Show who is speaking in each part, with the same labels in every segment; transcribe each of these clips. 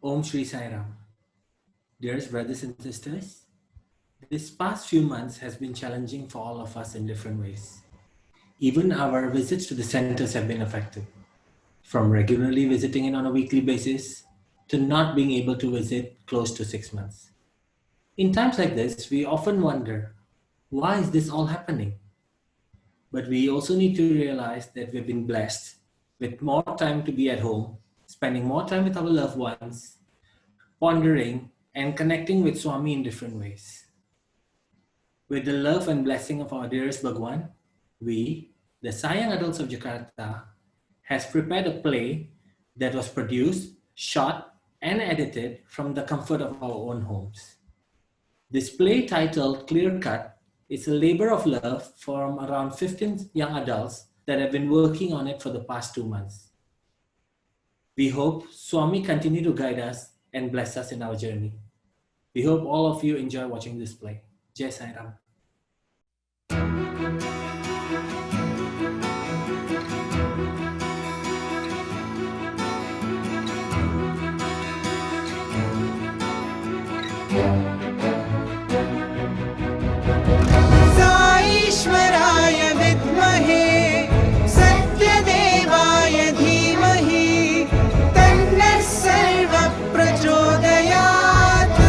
Speaker 1: Om Shri Sai Ram. Dearest brothers and sisters, this past few months has been challenging for all of us in different ways. Even our visits to the centers have been affected, from regularly visiting it on a weekly basis to not being able to visit close to 6 months. In times like this, we often wonder, why is this all happening? But we also need to realize that we've been blessed with more time to be at home, spending more time with our loved ones, pondering and connecting with Swami in different ways. With the love and blessing of our dearest Bhagwan, we, the Sayang adults of Jakarta, has prepared a play that was produced, shot, and edited from the comfort of our own homes. This play, titled Clear Cut, is a labor of love from around 15 young adults that have been working on it for the past 2 months. We hope Swami continue to guide us and bless us in our journey. We hope all of you enjoy watching this play. Jai Sai Ram.
Speaker 2: साईश्वराय विद्महे सत्यदेवाय धीमहि तन्नः सर्वः प्रचोदयात्।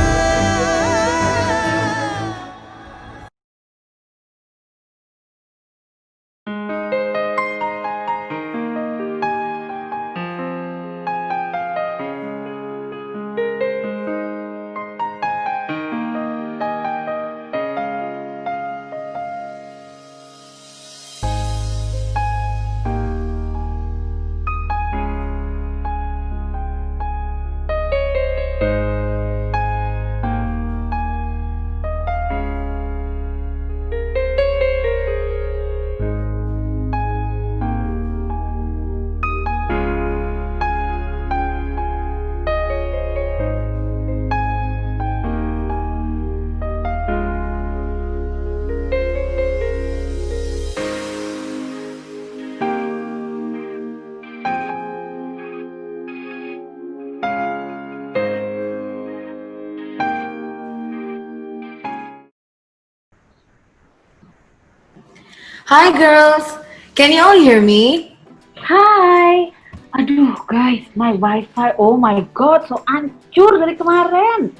Speaker 3: Hi girls, can you all hear me?
Speaker 4: Hai, aduh guys, my wifi, oh my god, so hancur dari kemarin.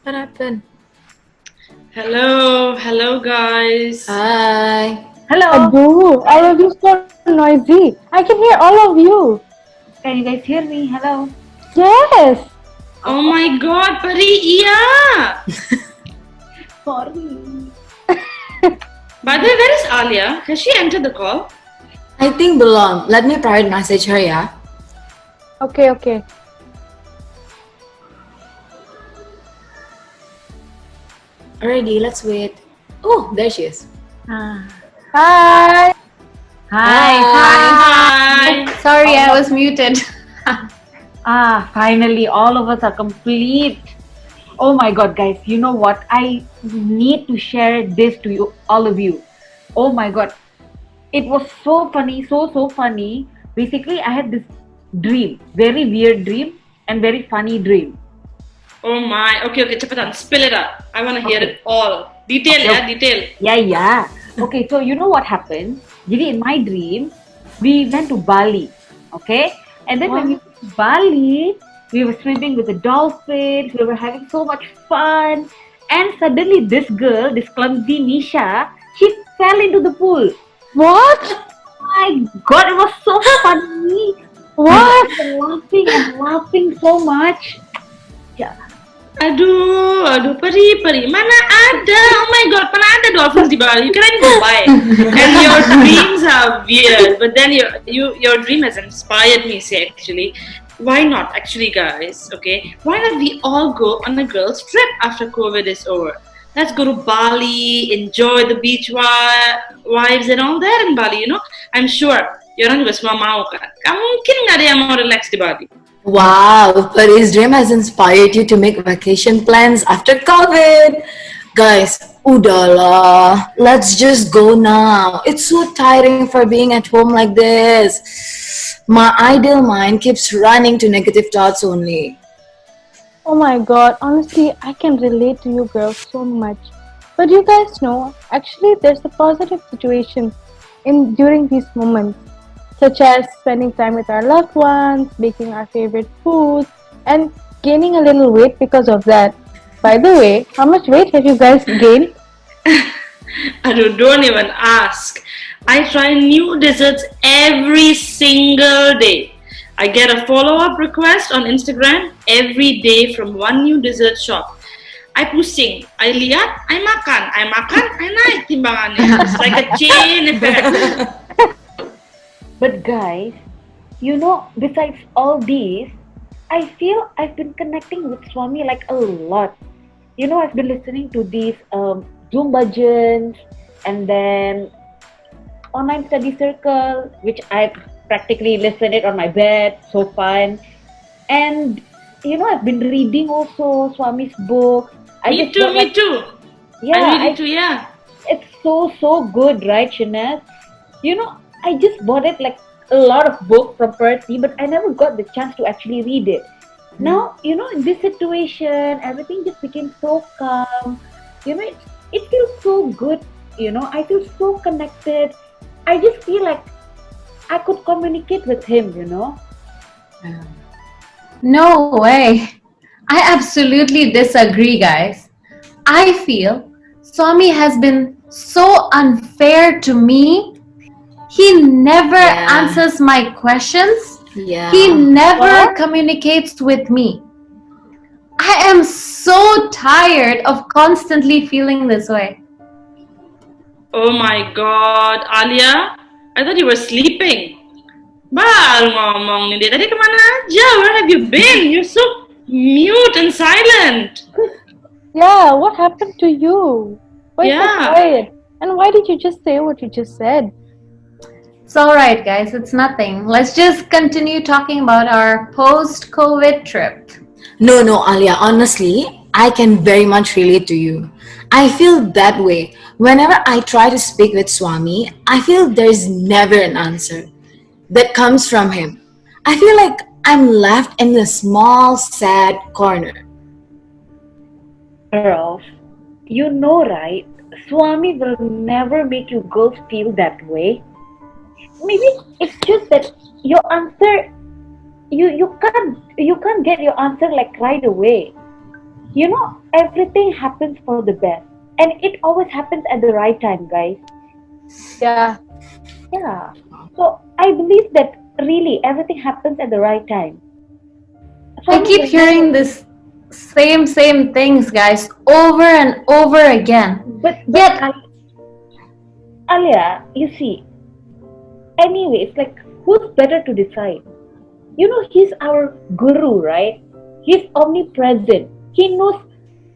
Speaker 3: What happened?
Speaker 5: Hello guys.
Speaker 3: Hi.
Speaker 4: Hello,
Speaker 6: Aduh, all of you so noisy. I can hear all of you.
Speaker 4: can you guys hear me? Hello.
Speaker 6: Yes.
Speaker 5: Oh my god, Pari, iya.
Speaker 4: Sorry.
Speaker 5: By the way, where is Alia? Has she entered the call?
Speaker 3: I think belum. Let me private message her ya.
Speaker 6: Okay.
Speaker 3: Alrighty, let's wait. Oh, there she is.
Speaker 4: Ah.
Speaker 6: Hi.
Speaker 4: Hi.
Speaker 7: Sorry, I was muted.
Speaker 4: Finally, all of us are complete. Oh my god, guys, you know what? I need to share this to you, all of you. Oh my god. It was so funny, so funny. Basically, I had this dream, very weird dream and very funny dream.
Speaker 5: Oh my. Okay, cepetan, spill it out. I want to hear it all. Detail ya, detail.
Speaker 4: Yeah. Okay, so you know what happened? Jadi in my dream, we went to Bali, okay? And then when we went to Bali, we were swimming with the dolphins, we were having so much fun. And suddenly this girl, this clumsy Nisha, she fell into the pool.
Speaker 6: What?
Speaker 4: Oh my god, it was so funny.
Speaker 6: What?
Speaker 4: We were laughing so much. Yeah.
Speaker 5: Aduh, Pari, mana ada? Oh my god, mana ada dolphins di Bali? You can even go buy. And your dreams are weird, but then your dream has inspired me. Say actually, why not? Actually, guys, okay, why not we all go on a girls' trip after COVID is over? Let's go to Bali, enjoy the beach vibes and all that in Bali. You know, I'm sure orang juga semua mau kan. Mungkin nggak ada yang mau relax di Bali.
Speaker 3: Wow, Pari's dream has inspired you to make vacation plans after COVID. Guys, udahlah, let's just go now. It's so tiring for being at home like this. My idle mind keeps running to negative thoughts only.
Speaker 6: Oh my god, honestly, I can relate to you girls so much. But you guys know, actually, there's a positive situation in during these moments, such as spending time with our loved ones, making our favorite foods, and gaining a little weight because of that. By the way, how much weight have you guys gained?
Speaker 5: Don't even ask. I try new desserts every single day. I get a follow-up request on Instagram every day from one new dessert shop. I pusing, I lihat, I makan, I naik timbangannya. It's like a chain effect.
Speaker 4: But guys, you know, besides all these, I feel I've been connecting with Swami like a lot. You know, I've been listening to these Zoom bhajans and then online study circle, which I practically listen it on my bed. So fun. And you know, I've been reading also Swami's book. I
Speaker 5: Me
Speaker 4: just
Speaker 5: too,
Speaker 4: got
Speaker 5: me
Speaker 4: like,
Speaker 5: too. I
Speaker 4: yeah,
Speaker 5: read it too, yeah.
Speaker 4: it's so good, right, Shinaz? You know, I just bought it like a lot of books from Percy, but I never got the chance to actually read it. Now, you know, in this situation, everything just became so calm. You know, it feels so good. You know, I feel so connected. I just feel like I could communicate with him, you know.
Speaker 7: No way. I absolutely disagree, guys. I feel Swami has been so unfair to me. He never
Speaker 3: Yeah.
Speaker 7: answers my questions.
Speaker 3: Yeah.
Speaker 7: He never
Speaker 6: What?
Speaker 7: communicates with me. I am so tired of constantly feeling this way.
Speaker 5: Oh my god, Alia, I thought you were sleeping. Baru ngomong nih dia. Tadi kemana aja? Where have you been? You're so mute and silent.
Speaker 6: Yeah, what happened to you? Why so
Speaker 5: Yeah.
Speaker 6: quiet? And why did you just say what you just said?
Speaker 7: It's alright, guys, it's nothing. Let's just continue talking about our post COVID trip.
Speaker 3: No, Alia, honestly, I can very much relate to you. I feel that way. Whenever I try to speak with Swami, I feel there's never an answer that comes from him. I feel like I'm left in a small, sad corner.
Speaker 4: Girls, you know, right? Swami will never make you girls feel that way. Maybe it's just that your answer, you can't get your answer like right away. You know, everything happens for the best, and it always happens at the right time, guys.
Speaker 6: Yeah,
Speaker 4: Yeah. So I believe that really everything happens at the right time.
Speaker 7: I
Speaker 4: Swami
Speaker 7: keep
Speaker 4: will
Speaker 7: hearing
Speaker 4: never.
Speaker 7: this same things, guys, over and over again.
Speaker 4: But
Speaker 7: Yet,
Speaker 4: Alia, you see, anyways, like who's better to decide? You know, he's our guru, right? He's omnipresent. He knows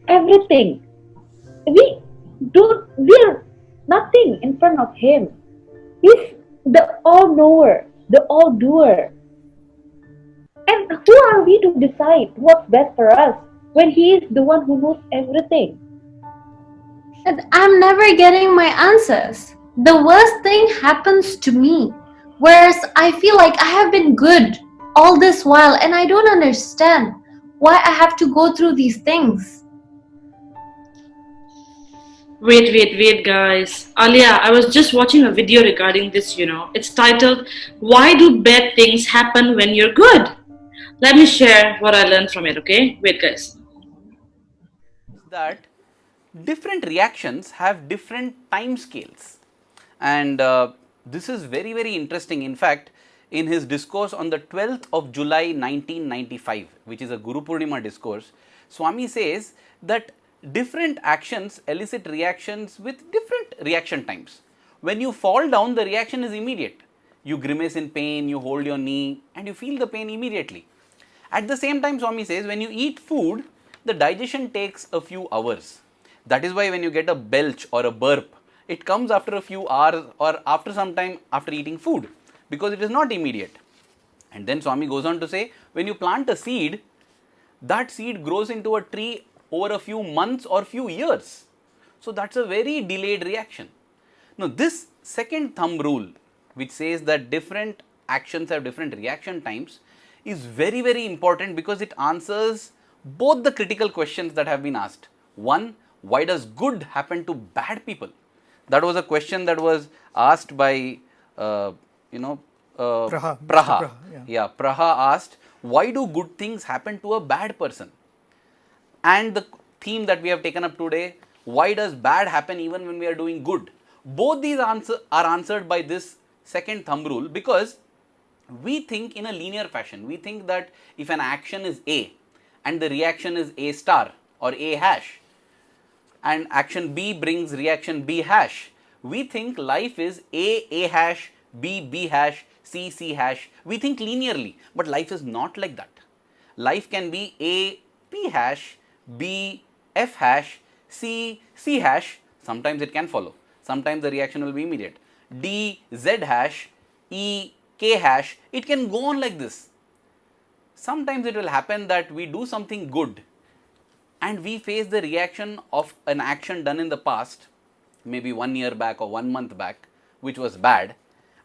Speaker 4: everything. We're nothing in front of him. He's the all knower, the all doer. And who are we to decide what's best for us when he is the one who knows everything?
Speaker 7: I'm never getting my answers. The worst thing happens to me, whereas I feel like I have been good all this while and I don't understand why I have to go through these things.
Speaker 5: Wait, guys. Alia, I was just watching a video regarding this, you know. It's titled, Why Do Bad Things Happen When You're Good? Let me share what I learned from it, okay? Wait, guys.
Speaker 8: That different reactions have different time scales, and this is very interesting. In fact, in his discourse on the 12th of July 1995, which is a Guru Purnima discourse, Swami says that different actions elicit reactions with different reaction times. When you fall down, the reaction is immediate. You grimace in pain, you hold your knee and you feel the pain immediately. At the same time, Swami says, when you eat food, the digestion takes a few hours. That is why when you get a belch or a burp, it comes after a few hours or after some time after eating food, because it is not immediate. And then Swami goes on to say, when you plant a seed, that seed grows into a tree over a few months or few years. So that's a very delayed reaction. Now this second thumb rule, which says that different actions have different reaction times, is very important, because it answers both the critical questions that have been asked. One, why does good happen to bad people? That was a question that was asked by, Praha.
Speaker 9: Mr. Praha,
Speaker 8: Yeah, Praha asked, why do good things happen to a bad person? And the theme that we have taken up today, why does bad happen even when we are doing good? Both these are answered by this second thumb rule, because we think in a linear fashion. We think that if an action is A and the reaction is A star or A hash, and action B brings reaction B hash, we think life is A hash, B hash, C hash. We think linearly, but life is not like that. Life can be A P hash, B F hash, C hash. Sometimes it can follow. Sometimes the reaction will be immediate. D Z hash, E K hash. It can go on like this. Sometimes it will happen that we do something good and we face the reaction of an action done in the past, maybe 1 year back or 1 month back, which was bad,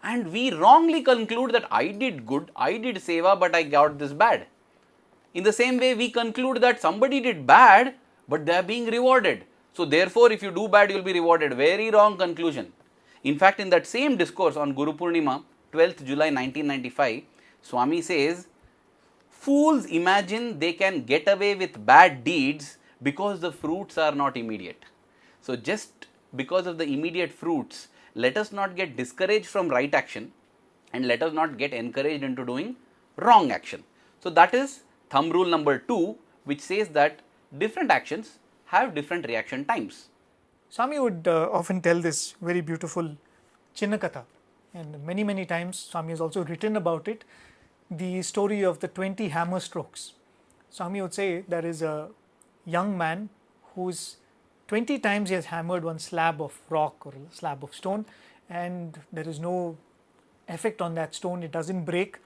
Speaker 8: and we wrongly conclude that I did good, I did seva, but I got this bad. In the same way, we conclude that somebody did bad, but they are being rewarded. So therefore, if you do bad, you will be rewarded. Very wrong conclusion. In fact, in that same discourse on Guru Purnima, 12th July 1995, Swami says, fools imagine they can get away with bad deeds because the fruits are not immediate. So just because of the immediate fruits, let us not get discouraged from right action and let us not get encouraged into doing wrong action. So that is thumb rule number 2, which says that different actions have different reaction times.
Speaker 9: Swami would often tell this very beautiful Chinnakatha, and many times Swami has also written about it, the story of the 20 hammer strokes. Swami would say there is a young man who's 20 times he has hammered one slab of rock or a slab of stone, and there is no effect on that stone, it doesn't break.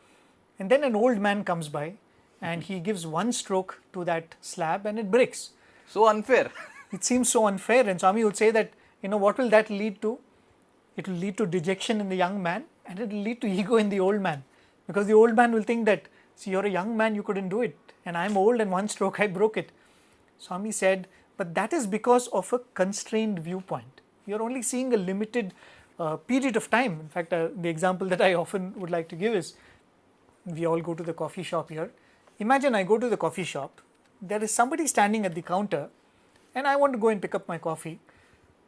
Speaker 9: And then an old man comes by and he gives one stroke to that slab and it breaks.
Speaker 8: So unfair.
Speaker 9: It seems so unfair, and Swami would say that, what will that lead to? It will lead to dejection in the young man, and it will lead to ego in the old man, because the old man will think that, see, you're a young man, you couldn't do it, and I'm old and one stroke I broke it. Swami said, but that is because of a constrained viewpoint. You're only seeing a limited period of time. In fact, the example that I often would like to give is, we all go to the coffee shop here. Imagine I go to the coffee shop, there is somebody standing at the counter and I want to go and pick up my coffee.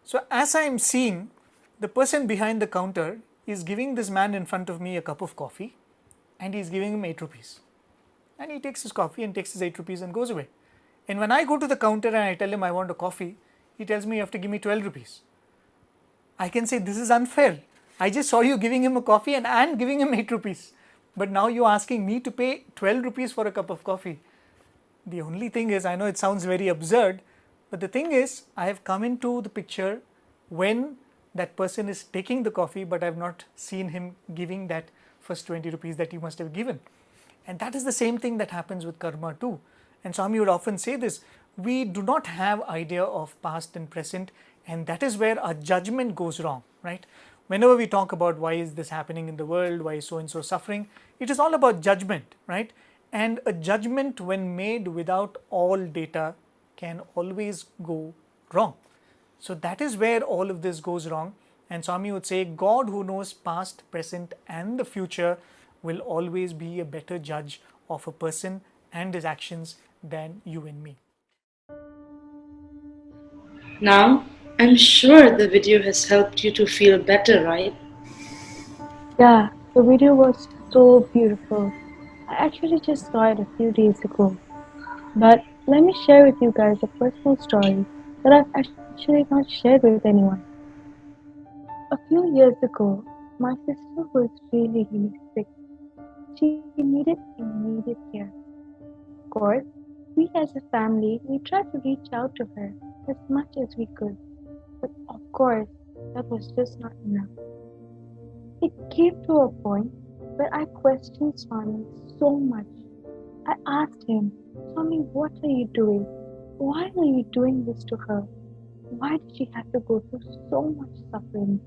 Speaker 9: So as I am seeing, the person behind the counter is giving this man in front of me a cup of coffee and he is giving him 8 rupees. And he takes his coffee and takes his 8 rupees and goes away. And when I go to the counter and I tell him I want a coffee, he tells me you have to give me 12 rupees. I can say, this is unfair. I just saw you giving him a coffee and I am giving him 8 rupees. But now you're asking me to pay 12 rupees for a cup of coffee. The only thing is, I know it sounds very absurd, but the thing is, I have come into the picture when that person is taking the coffee, but I have not seen him giving that first 20 rupees that he must have given. And that is the same thing that happens with karma too. And Swami would often say this, we do not have idea of past and present, and that is where our judgment goes wrong, right? Whenever we talk about why is this happening in the world, why is so-and-so suffering, it is all about judgment, right? And a judgment when made without all data can always go wrong. So that is where all of this goes wrong. And Swami would say, God who knows past, present and the future will always be a better judge of a person and his actions than you and me.
Speaker 5: Now, I'm sure the video has helped you to feel better, right?
Speaker 6: Yeah, the video was so beautiful. I actually just saw it a few days ago. But let me share with you guys a personal story that I've actually not shared with anyone. A few years ago, my sister was really sick. She needed immediate care. Of course, we as a family, we tried to reach out to her as much as we could. But of course, that was just not enough. It came to a point where I questioned Swami so much. I asked him, Swami, what are you doing? Why are you doing this to her? Why did she have to go through so much suffering?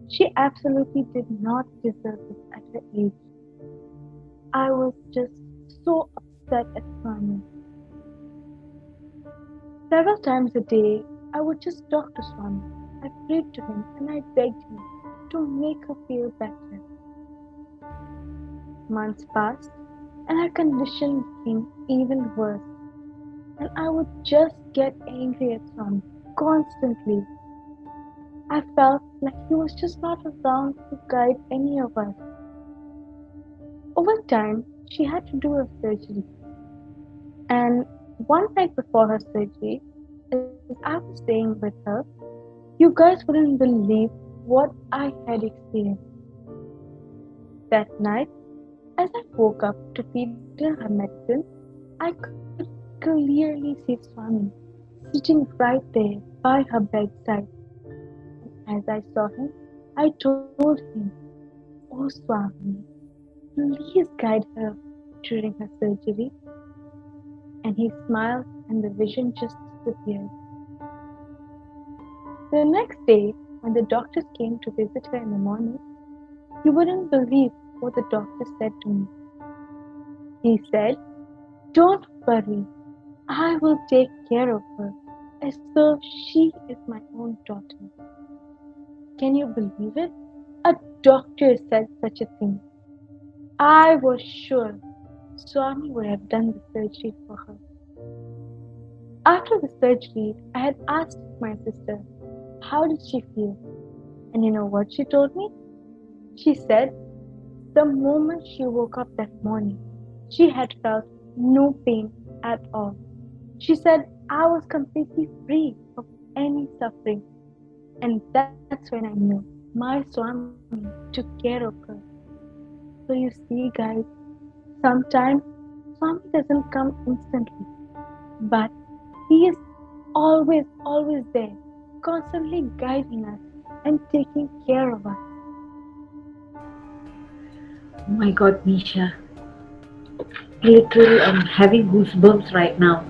Speaker 6: She absolutely did not deserve this at her age. I was just so upset at Swami. Several times a day, I would just talk to Swami. I prayed to him and I begged him to make her feel better. Months passed and her condition became even worse, and I would just get angry at Swami constantly. I felt like he was just not around to guide any of us. Over time, she had to do a surgery, and one night before her surgery, as I was staying with her, you guys wouldn't believe what I had experienced. That night, as I woke up to feed her her medicine, I could clearly see Swami sitting right there by her bedside. As I saw him, I told him, "Oh Swami, please guide her during her surgery." And he smiled and the vision just disappeared. The next day, when the doctors came to visit her in the morning, you wouldn't believe what the doctor said to me. He said, "Don't worry, I will take care of her as though she is my own daughter." Can you believe it? A doctor said such a thing. I was sure Swami would have done the surgery for her. After the surgery, I had asked my sister, how did she feel? And you know what she told me? She said, the moment she woke up that morning, she had felt no pain at all. She said, I was completely free of any suffering. And that's when I knew my Swami took care of her. So you see, guys, sometimes Swami doesn't come instantly, but he is always there, constantly guiding us and taking care of us.
Speaker 4: Oh my God, Nisha. Literally, I'm having goosebumps right now.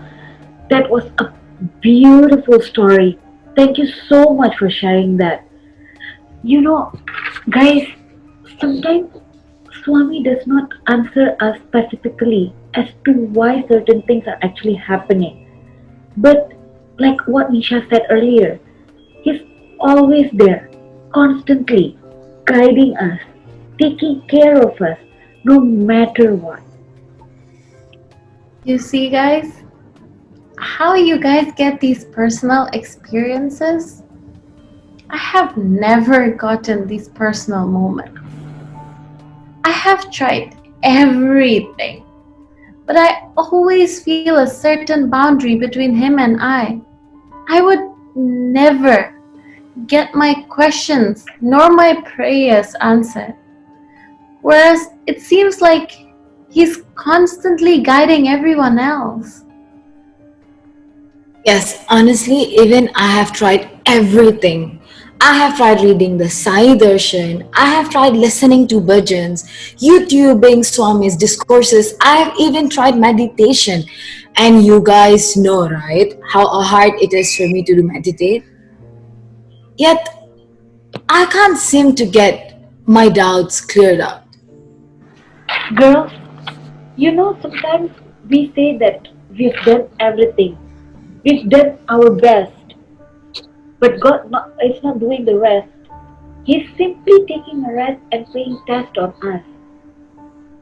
Speaker 4: That was a beautiful story. Thank you so much for sharing that. You know, guys, sometimes Swami does not answer us specifically as to why certain things are actually happening. But, like what Nisha said earlier, he's always there, constantly guiding us, taking care of us, no matter what.
Speaker 7: You see, guys, how you guys get these personal experiences? I have never gotten these personal moments. I have tried everything, but I always feel a certain boundary between him and I. I would never get my questions nor my prayers answered. Whereas it seems like he's constantly guiding everyone else.
Speaker 3: Yes, honestly, even I have tried everything. I have tried reading the Sai Darshan. I have tried listening to bhajans, YouTubing Swami's discourses. I have even tried meditation. And you guys know, right, how hard it is for me to do meditate? Yet, I can't seem to get my doubts cleared out.
Speaker 4: Girls, you know, sometimes we say that we've done everything, we've done our best, but is not doing the rest. He's simply taking a rest and playing test on us.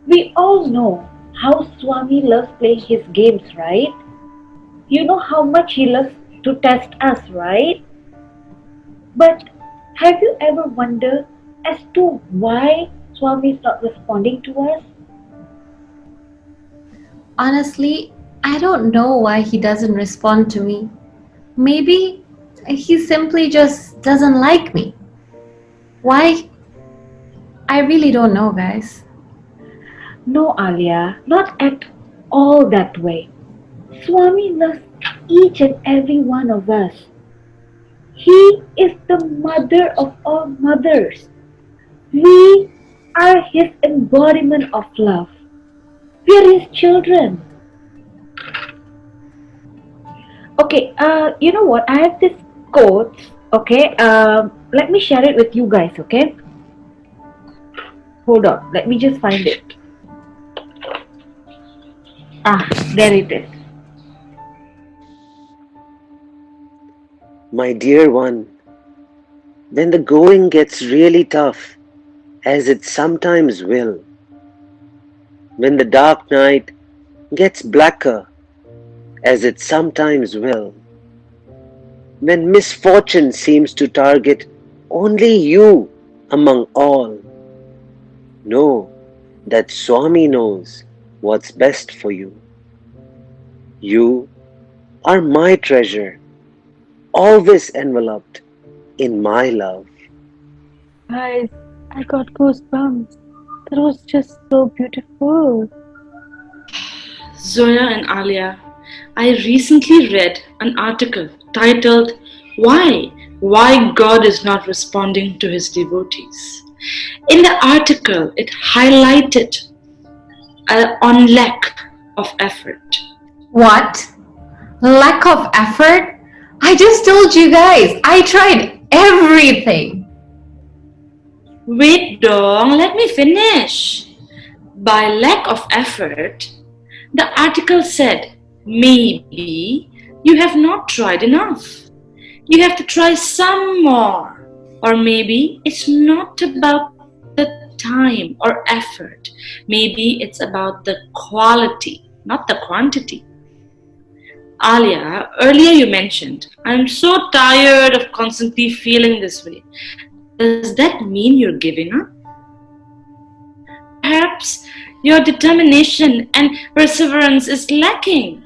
Speaker 4: We all know how Swami loves playing his games, right? You know how much he loves to test us, right? But have you ever wondered as to why Swami is not responding to us?
Speaker 7: Honestly, I don't know why he doesn't respond to me. Maybe he simply just doesn't like me. Why? I really don't know, guys.
Speaker 4: No, Alia, not at all that way. Swami loves each and every one of us. He is the mother of all mothers. We are his embodiment of love. We are his children. Okay, you know what? I have this quote. Okay, let me share it with you guys. Okay, hold on. Let me just find it. Ah, there it is.
Speaker 10: My dear one, when the going gets really tough, as it sometimes will, when the dark night gets blacker, as it sometimes will, when misfortune seems to target only you among all, know that Swami knows what's best for you. You are my treasure, always enveloped in my love.
Speaker 6: Guys, I got goosebumps. That was just so beautiful.
Speaker 5: Zoya and Alia, I recently read an article titled Why? Why God is not responding to his devotees. In the article, it highlighted on lack of effort.
Speaker 7: What? Lack of effort? I just told you guys, I tried everything.
Speaker 5: Wait, dong, let me finish. By lack of effort, the article said maybe you have not tried enough. You have to try some more. Or maybe it's not about the time or effort. Maybe it's about the quality, not the quantity. Alia, earlier you mentioned, I'm so tired of constantly feeling this way. Does that mean you're giving up? Perhaps your determination and perseverance is lacking.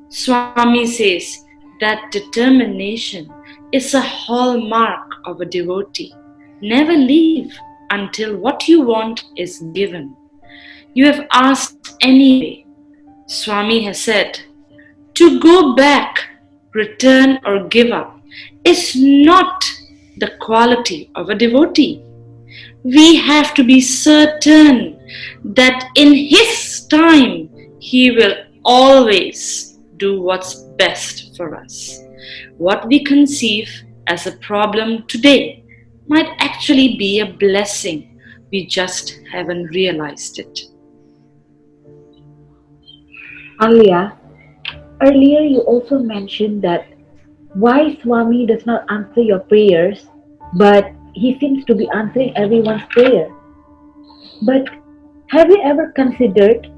Speaker 5: Swami says that determination is a hallmark of a devotee. Never leave until what you want is given. You have asked anyway. Swami has said, to go back, return, or give up is not the quality of a devotee. We have to be certain that in His time, He will always do what's best for us. What we conceive as a problem today might actually be a blessing. We just haven't realized it.
Speaker 4: Alia, earlier you also mentioned that why Swami does not answer your prayers, but he seems to be answering everyone's prayer. But have you ever considered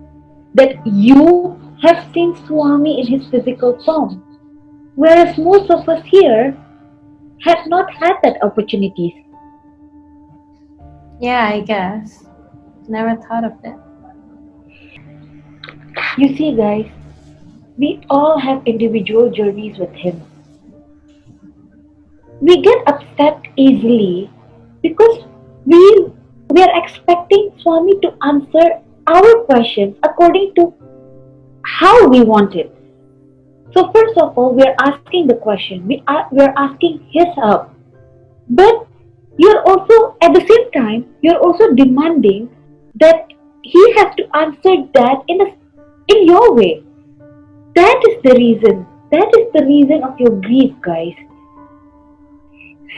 Speaker 4: that you have seen Swami in his physical form, whereas most of us here had not had that opportunities?
Speaker 7: Yeah, I guess. Never thought of it.
Speaker 4: You see, guys, we all have individual journeys with him. We get upset easily because we are expecting Swami to answer our questions according to how we want it. So first of all, we are asking the question. We are asking his help, but you're also at the same time you're also demanding that he has to answer that in your way. That is the reason. That is the reason of your grief, guys.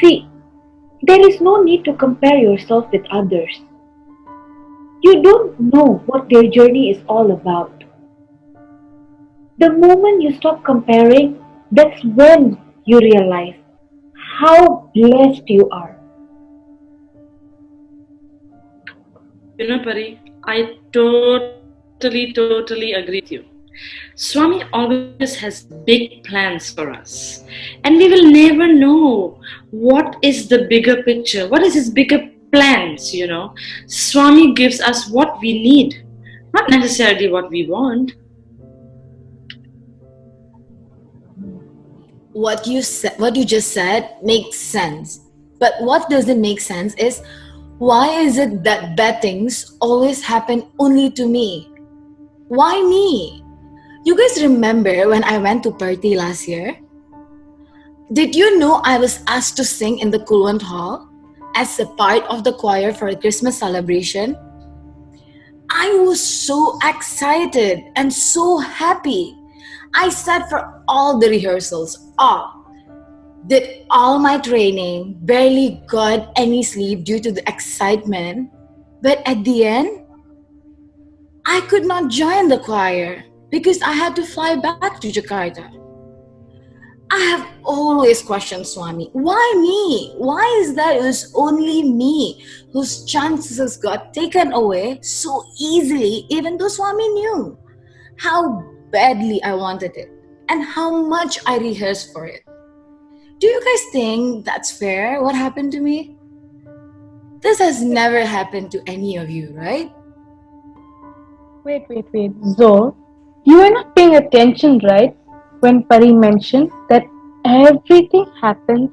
Speaker 4: See, there is no need to compare yourself with others. You don't know what their journey is all about. The moment you stop comparing, that's when you realize how blessed you are.
Speaker 5: You know, Pari, I totally agree with you. Swami always has big plans for us, and we will never know what is the bigger picture, what is his bigger plans, you know. Swami gives us what we need, not necessarily what we want.
Speaker 3: What you just said makes sense. But what doesn't make sense is, why is it that bad things always happen only to me? Why me? You guys remember when I went to party last year? Did you know I was asked to sing in the Kulwant Hall as a part of the choir for a Christmas celebration? I was so excited and so happy. I sat for all the rehearsals, did all my training, barely got any sleep due to the excitement. But at the end, I could not join the choir because I had to fly back to Jakarta. I have always questioned Swami. Why me? Why is that it was only me whose chances got taken away so easily, even though Swami knew how badly I wanted it and how much I rehearsed for it? Do you guys think that's fair, what happened to me? This has never happened to any of you, right?
Speaker 6: Wait. Zol, you were not paying attention, right? When Pari mentioned that everything happens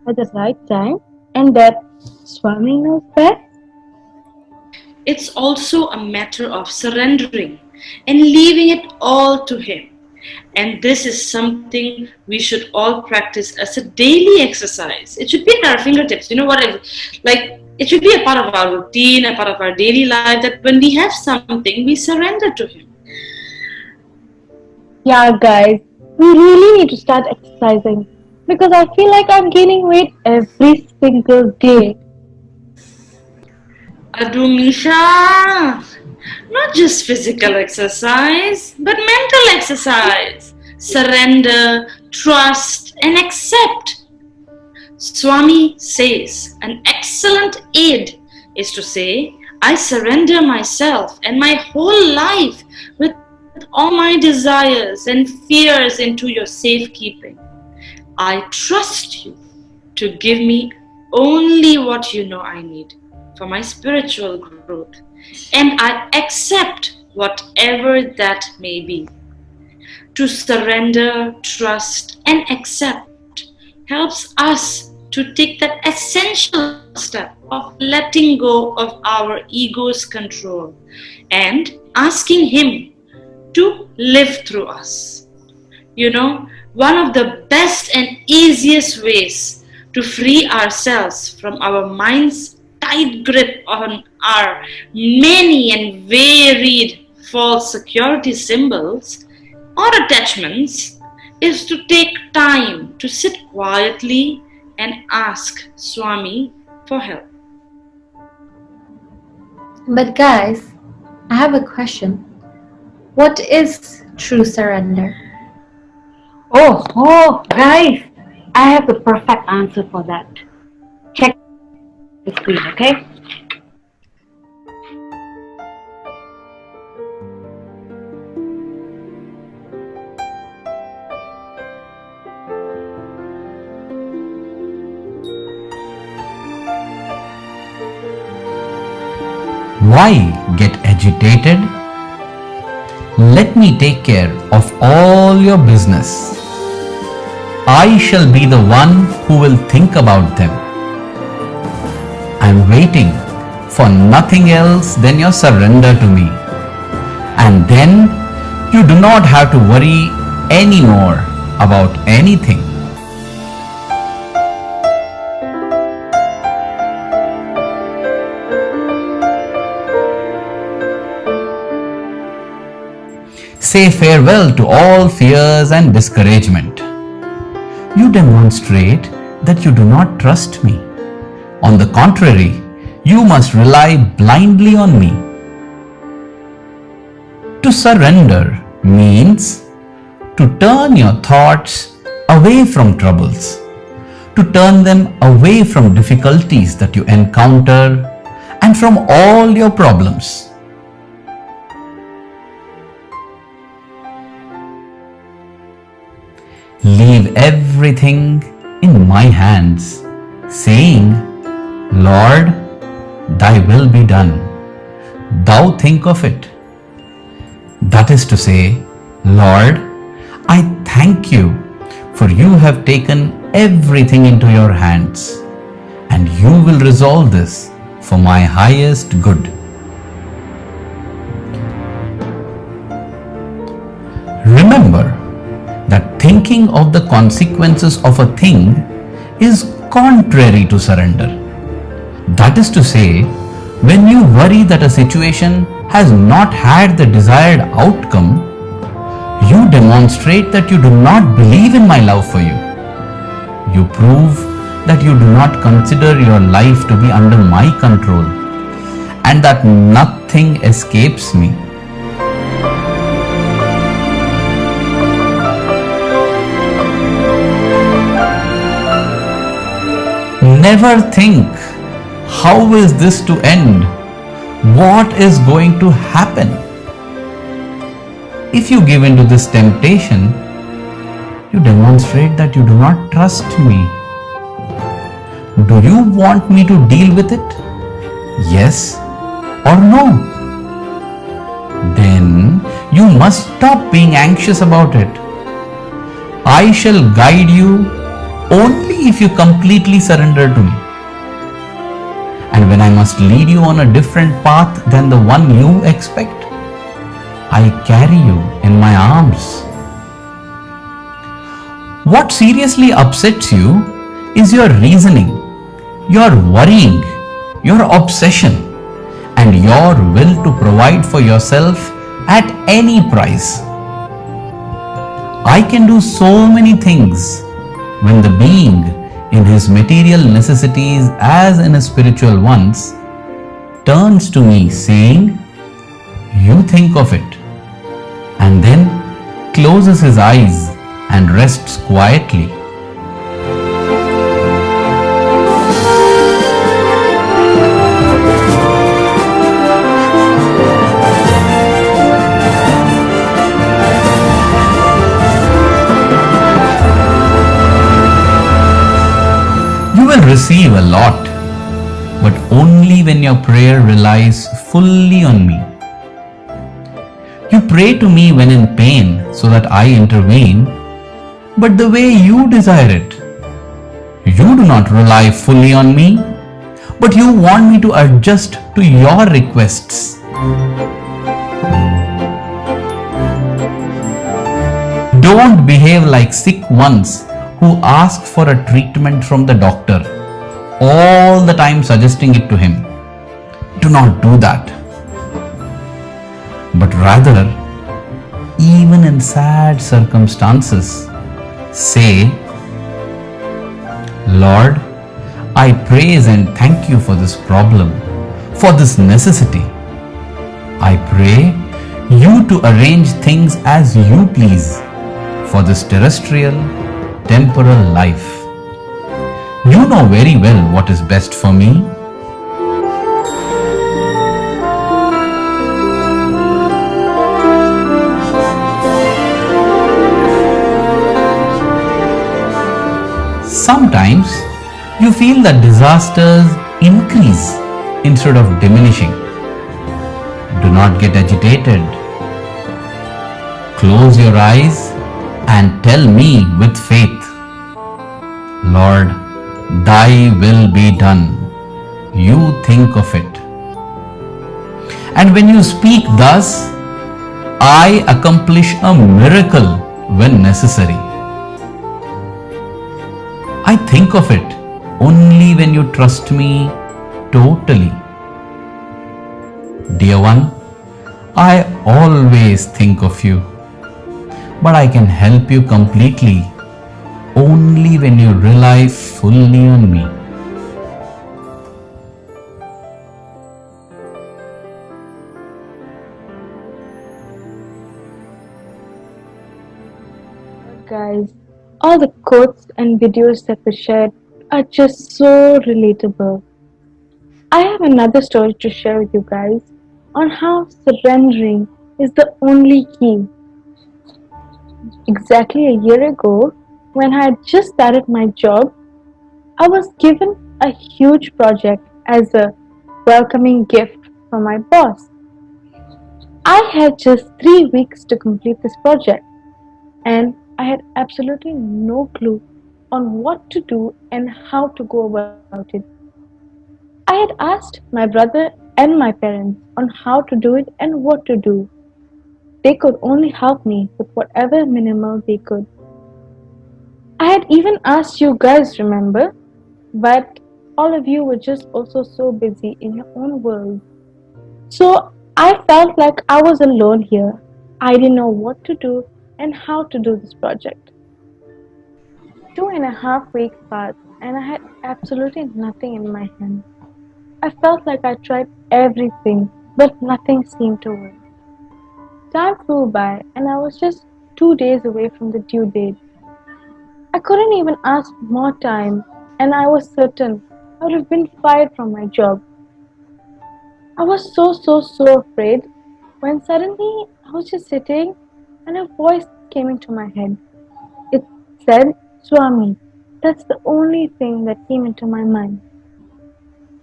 Speaker 6: at the right time and that Swami knows best?
Speaker 5: It's also a matter of surrendering and leaving it all to Him. And this is something we should all practice as a daily exercise. It should be at our fingertips. You know what? It should be a part of our routine, a part of our daily life, that when we have something, we surrender to Him.
Speaker 6: Yeah, guys, we really need to start exercising because I feel like I'm gaining weight every single day.
Speaker 5: Adu Misha, not just physical exercise, but mental exercise. Surrender, trust, and accept. Swami says an excellent aid is to say, I surrender myself and my whole life with all my desires and fears into your safekeeping. I trust you to give me only what you know I need for my spiritual growth, and I accept whatever that may be. To surrender, trust, and accept helps us to take that essential step of letting go of our ego's control and asking Him to live through us. You know, one of the best and easiest ways to free ourselves from our mind's tight grip on our many and varied false security symbols or attachments is to take time to sit quietly and ask Swami for help.
Speaker 7: But guys, I have a question. What is true surrender?
Speaker 4: Oh, guys, I have the perfect answer for that. Check the screen, okay?
Speaker 8: Why get agitated? Let me take care of all your business. I shall be the one who will think about them. I'm waiting for nothing else than your surrender to me. And then you do not have to worry anymore about anything. Say farewell to all fears and discouragement. You demonstrate that you do not trust me. On the contrary, you must rely blindly on me. To surrender means to turn your thoughts away from troubles, to turn them away from difficulties that you encounter and from all your problems. Leave everything in my hands, saying, Lord, thy will be done. Thou think of it. That is to say, Lord, I thank you for you have taken everything into your hands, and you will resolve this for my highest good. Remember that thinking of the consequences of a thing is contrary to surrender. That is to say, when you worry that a situation has not had the desired outcome, you demonstrate that you do not believe in my love for you. You prove that you do not consider your life to be under my control and that nothing escapes me. never think, how is this to end? What is going to happen? If you give in to this temptation, you demonstrate that you do not trust me. Do you want me to deal with it? Yes or no? Then you must stop being anxious about it. I shall guide you only if you completely surrender to me. And when I must lead you on a different path than the one you expect, I carry you in my arms. What seriously upsets you is your reasoning, your worrying, your obsession, and your will to provide for yourself at any price. I can do so many things when the being in his material necessities as in his spiritual ones turns to me saying, "You think of it," and then closes his eyes and rests quietly. You will receive a lot, but only when your prayer relies fully on me. You pray to me when in pain so that I intervene, but the way you desire it. You do not rely fully on me, but you want me to adjust to your requests. Don't behave like sick ones who ask for a treatment from the doctor, all the time suggesting it to him. Do not do that. But rather, even in sad circumstances, say, "Lord, I praise and thank you for this problem, for this necessity. I pray you to arrange things as you please for this terrestrial, temporal life. You know very well what is best for me." Sometimes you feel that disasters increase instead of diminishing. Do not get agitated. Close your eyes and tell me with faith, "Lord, thy will be done." You think of it. And when you speak thus, I accomplish a miracle when necessary. I think of it only when you trust me totally. Dear one, I always think of you, but I can help you completely only when you rely fully on me.
Speaker 6: Guys, all the quotes and videos that were shared are just so relatable. I have another story to share with you guys on how surrendering is the only key. Exactly a year ago, when I had just started my job, I was given a huge project as a welcoming gift from my boss. I had just 3 weeks to complete this project, and I had absolutely no clue on what to do and how to go about it. I had asked my brother and my parents on how to do it and what to do. They could only help me with whatever minimal they could. I had even asked you guys, remember? But all of you were just also so busy in your own world. So I felt like I was alone here. I didn't know what to do and how to do this project. 2.5 weeks passed and I had absolutely nothing in my hand. I felt like I tried everything, but nothing seemed to work. Time flew by and I was just 2 days away from the due date. I couldn't even ask more time, and I was certain I would have been fired from my job. I was so afraid when suddenly I was just sitting and a voice came into my head. It said, Swami. That's the only thing that came into my mind.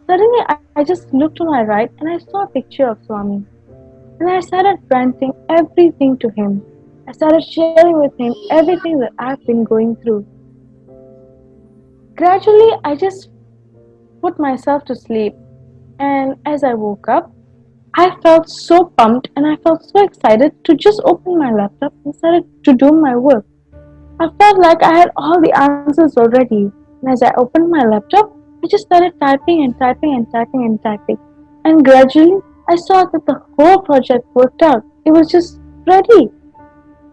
Speaker 6: Suddenly, I just looked to my right and I saw a picture of Swami. And I started ranting everything to him. I started sharing with him everything that I've been going through. Gradually, I just put myself to sleep. And as I woke up, I felt so pumped and I felt so excited to just open my laptop and started to do my work. I felt like I had all the answers already. And as I opened my laptop, I just started typing and typing and typing and typing. And gradually, I saw that the whole project worked out. It was just ready.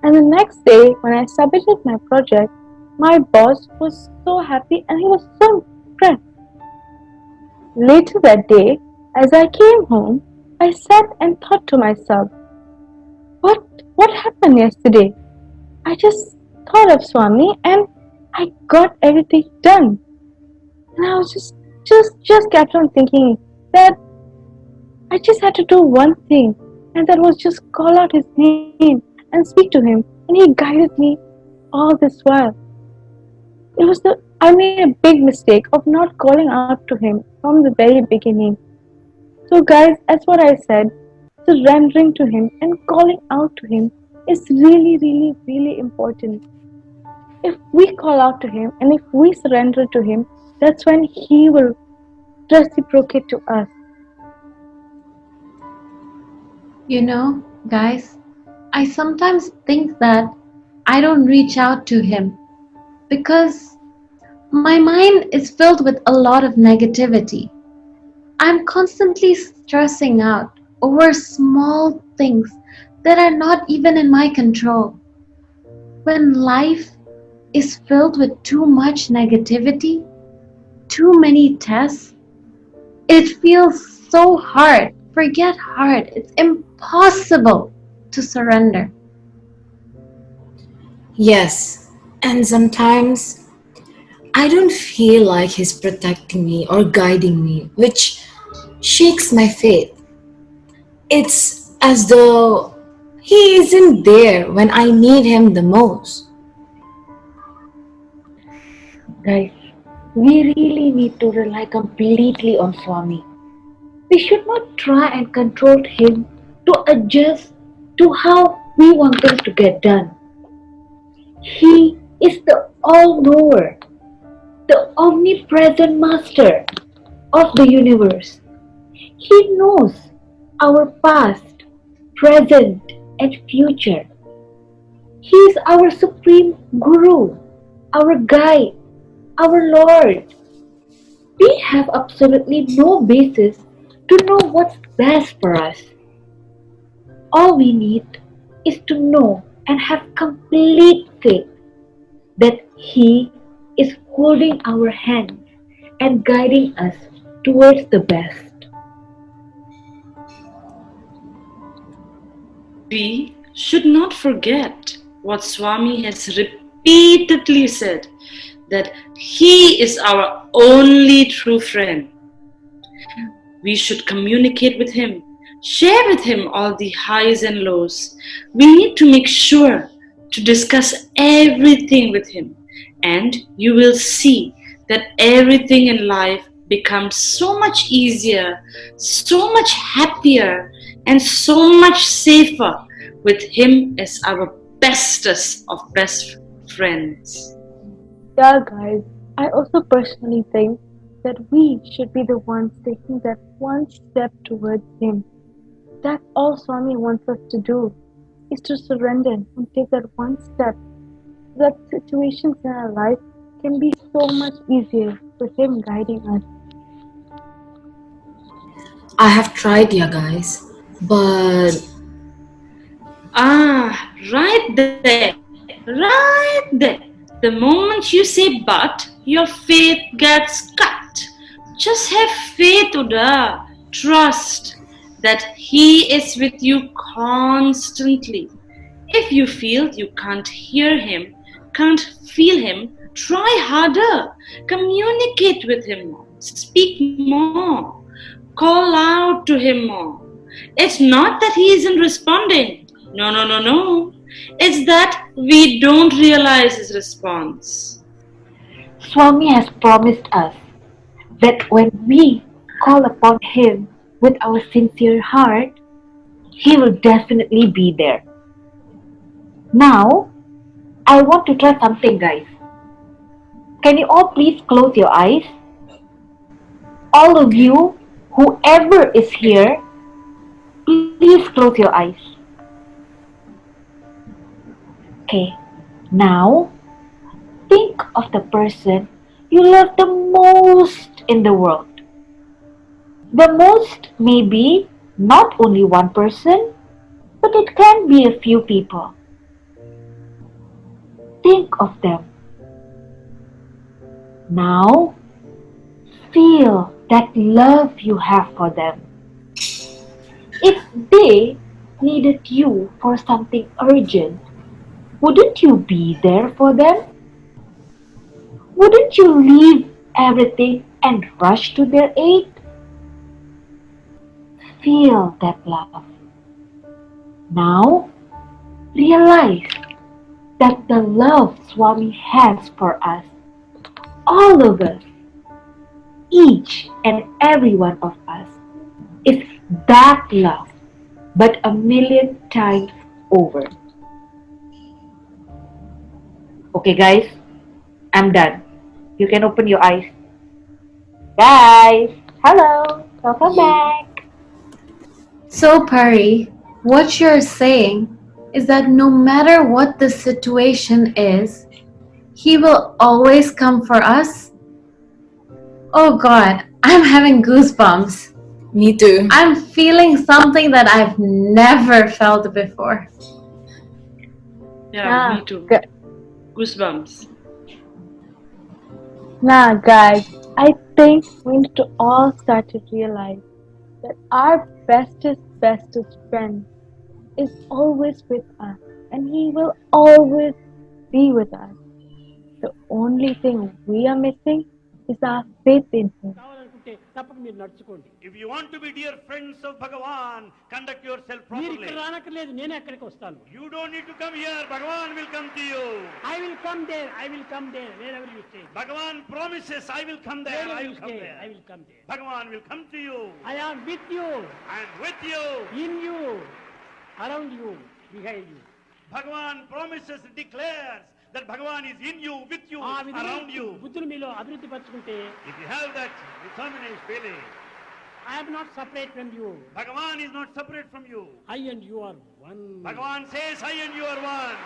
Speaker 6: And the next day, when I submitted my project, my boss was so happy and he was so impressed. Later that day, as I came home, I sat and thought to myself, what what happened yesterday? I just thought of Swami and I got everything done. And I was just kept on thinking that I just had to do one thing, and that was just call out his name and speak to him, and he guided me all this while. I made a big mistake of not calling out to him from the very beginning. So guys, as what I said, surrendering to him and calling out to him is really important. If we call out to him and if we surrender to him, that's when he will reciprocate to us.
Speaker 7: You know, guys, I sometimes think that I don't reach out to him because my mind is filled with a lot of negativity. I'm constantly stressing out over small things that are not even in my control. When life is filled with too much negativity, too many tests, it feels so hard. Forget hard. It's impossible to surrender.
Speaker 3: Yes, and sometimes I don't feel like he's protecting me or guiding me, which shakes my faith. It's as though he isn't there when I need him the most.
Speaker 4: Guys, we really need to rely completely on Swami. We should not try and control him to adjust to how we want things to get done. He is the all-knower, the omnipresent master of the universe. He knows our past, present, and future. He is our supreme guru, our guide, our Lord. We have absolutely no basis to know what's best for us. All we need is to know and have complete faith that He is holding our hands and guiding us towards the best.
Speaker 5: We should not forget what Swami has repeatedly said, that he is our only true friend. We should communicate with him, share with him all the highs and lows. We need to make sure to discuss everything with him, and you will see that everything in life becomes so much easier, so much happier, and so much safer with him as our bestest of best friends.
Speaker 6: Yeah, guys, I also personally think that we should be the ones taking that one step towards Him. That's all Swami wants us to do, is to surrender and take that one step. That situations in our life can be so much easier with Him guiding us.
Speaker 3: I have tried, yeah, guys, but
Speaker 5: Right there. The moment you say but, your faith gets cut. Just have faith, Uda. Trust that He is with you constantly. If you feel you can't hear Him, can't feel Him, try harder. Communicate with Him. Speak more. Call out to him more. It's not that he isn't responding. No. It's that we don't realize his response.
Speaker 4: Swami has promised us that when we call upon him with our sincere heart, he will definitely be there. Now, I want to try something, guys. Can you all please close your eyes? All of you, whoever is here, please close your eyes. Okay, now think of the person you love the most in the world. The most may be not only one person, but it can be a few people. Think of them. Now, feel that love you have for them. If they needed you for something urgent, wouldn't you be there for them? Wouldn't you leave everything and rush to their aid? Feel that love. Now, realize that the love Swami has for us, all of us, each and every one of us, is that love, but 1,000,000 times over. Okay, guys, I'm done. You can open your eyes. Guys, hello, welcome back.
Speaker 7: So, Pari, what you're saying is that no matter what the situation is, he will always come for us? Oh God, I'm having goosebumps.
Speaker 3: Me too.
Speaker 7: I'm feeling something that I've never felt before.
Speaker 5: Yeah, me too.
Speaker 6: Good.
Speaker 5: Goosebumps.
Speaker 6: Nah, guys, I think we need to all start to realize that our bestest friend is always with us and he will always be with us. The only thing we are missing is our faith in him.
Speaker 11: If you want to be dear friends of Bhagavan, conduct yourself properly. You don't need to come here. Bhagavan will come to you.
Speaker 12: I will come there, wherever you stay.
Speaker 11: Bhagavan promises, I will come there, I will come there.
Speaker 12: I will come there.
Speaker 11: Bhagavan will come to you.
Speaker 12: I am with you,
Speaker 11: And with you.
Speaker 12: in you, around you, behind you.
Speaker 11: Bhagavan promises, declares that Bhagavan is in you, with you, around you.
Speaker 12: బుద్ధులు మీలో అభివృద్ధి పరచుకుంటే
Speaker 11: If you have that determined feeling,
Speaker 12: I am not separate from you.
Speaker 11: Bhagavan is not separate from you.
Speaker 12: I and you are one.
Speaker 11: Bhagavan says, I and you are one.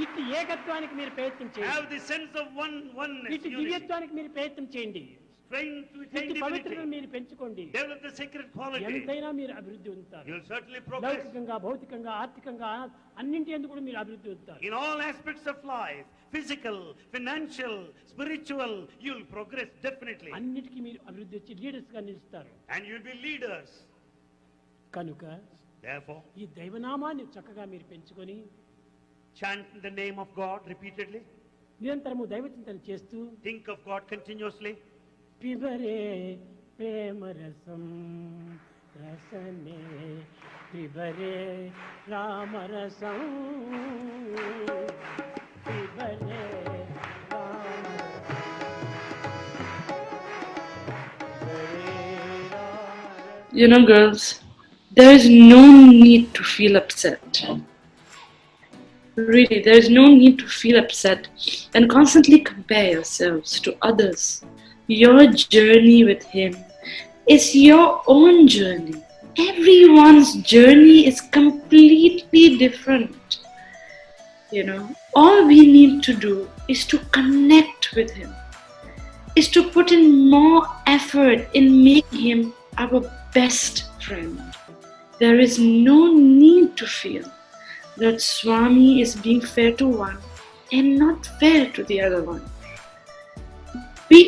Speaker 12: ఇట్టి ఏకత్వానికి మీరు ప్రయత్నం చేయండి.
Speaker 11: Have the sense of oneness,
Speaker 12: ఇట్టి
Speaker 11: unity.
Speaker 12: దివ్యత్వానికి మీరు ప్రయత్నం చేయండి.
Speaker 11: Trying to attain
Speaker 12: ఇట్టి పవిత్రతను
Speaker 11: divinity.
Speaker 12: మీరు పెంచుకోండి.
Speaker 11: Develop the sacred quality.
Speaker 12: ఎంతైనా మీరు అభివృద్ధి పొందుతారు.
Speaker 11: You will certainly progress.
Speaker 12: లౌకికంగా, భౌతికంగా, ఆర్థికంగా అన్నింటి యందు కూడా మీరు అభివృద్ధి పొందుతారు.
Speaker 11: In all aspects of life, physical, financial, spiritual, you will progress definitely.
Speaker 12: అన్నిటికీ మీరు అభివృద్ధి వచ్చి లీడర్స్ గా నిలుస్తారు.
Speaker 11: And you will be leaders.
Speaker 12: కనుక
Speaker 11: Therefore,
Speaker 12: ఈ దైవనామాన్ని చక్కగా మీరు పెంచుకొని
Speaker 11: chant the name of God repeatedly.
Speaker 12: నిరంతరము దైవ చింతన చేస్తూ
Speaker 11: Think of God continuously.
Speaker 12: పిబరే ప్రేమ రసం రసనే పిబరే రామరసం పిబరే
Speaker 5: You know, girls, there is no need to feel upset. Really, there is no need to feel upset and constantly compare yourselves to others. Your journey with him is your own journey. Everyone's journey is completely different. You know, all we need to do is to connect with him, is to put in more effort in making him our best friend. There is no need to feel that Swami is being fair to one and not fair to the other one. We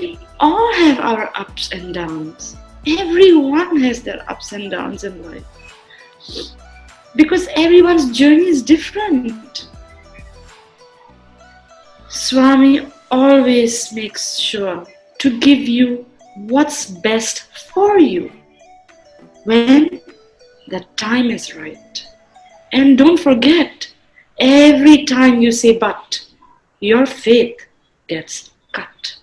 Speaker 5: all have our ups and downs. Everyone has their ups and downs in life. Because everyone's journey is different. Swami always makes sure to give you what's best for you when the time is right. And don't forget, every time you say but, your faith gets cut.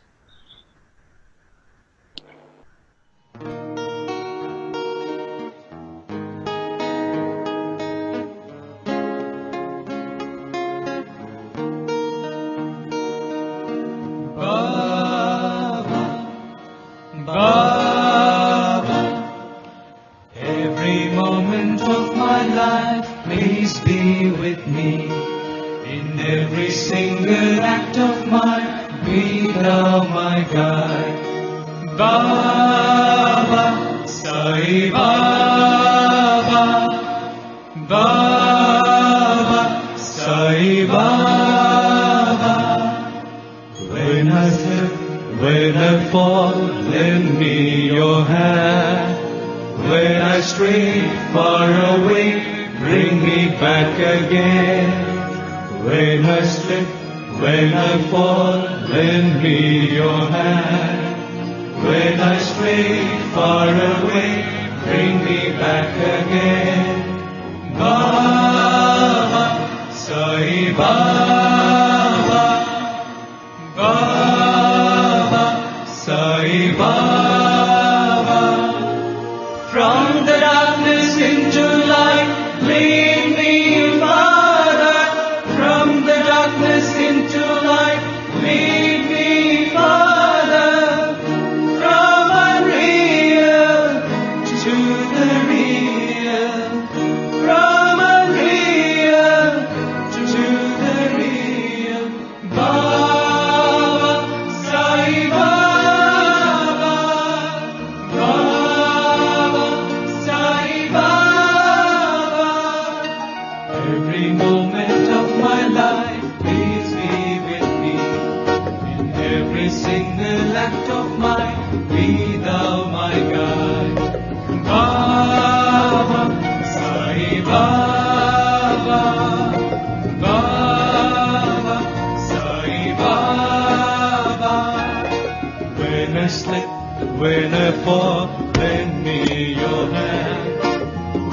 Speaker 2: Every moment of my life, please be with me. In every single act of mine, be thou my guide. Baba, Sai Baba, Baba, Sai Baba. When I slip, when I fall, lend me your hand. When I stray far away, bring me back again. When I slip, when I fall, lend me your hand. When I stray far away, bring me back again. Baba, Sai Baba, Baba, Sai Baba. From the darkness into light, lead me, Father. From the darkness into light, lead me, Father. From unreal to the real. From unreal to the real. Baba, Sai Baba, Baba, Sai Baba. Every moment of my life, please be with me. In every single act of mine, be thou my guide. Baba, Sai Baba, Baba, Sai Baba. When I slip, when I fall, lend me your hand.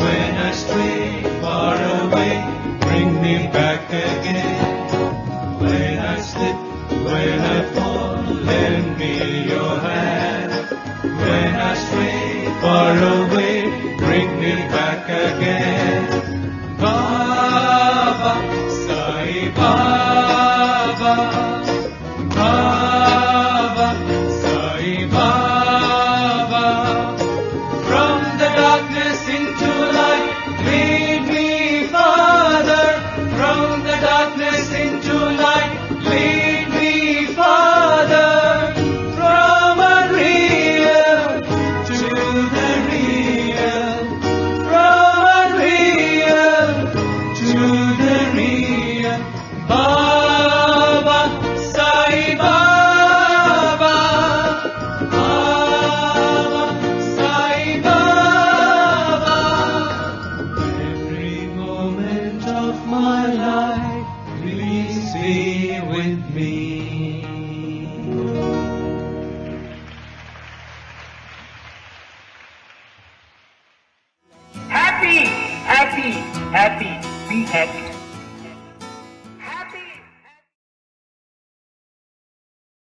Speaker 2: When I stray far away, bring me back again. When I slip, when I fall, lend me your hand. When I stray far away, bring me back again. Baba, Sai Baba, Baba, Sai Baba. From the darkness into light, lead me, Father. From the darkness into light, lead me, Father. From unreal to the real. From unreal to the real. Baba, Sai Baba, Baba, Sai Baba. Every moment of my life, please be with me.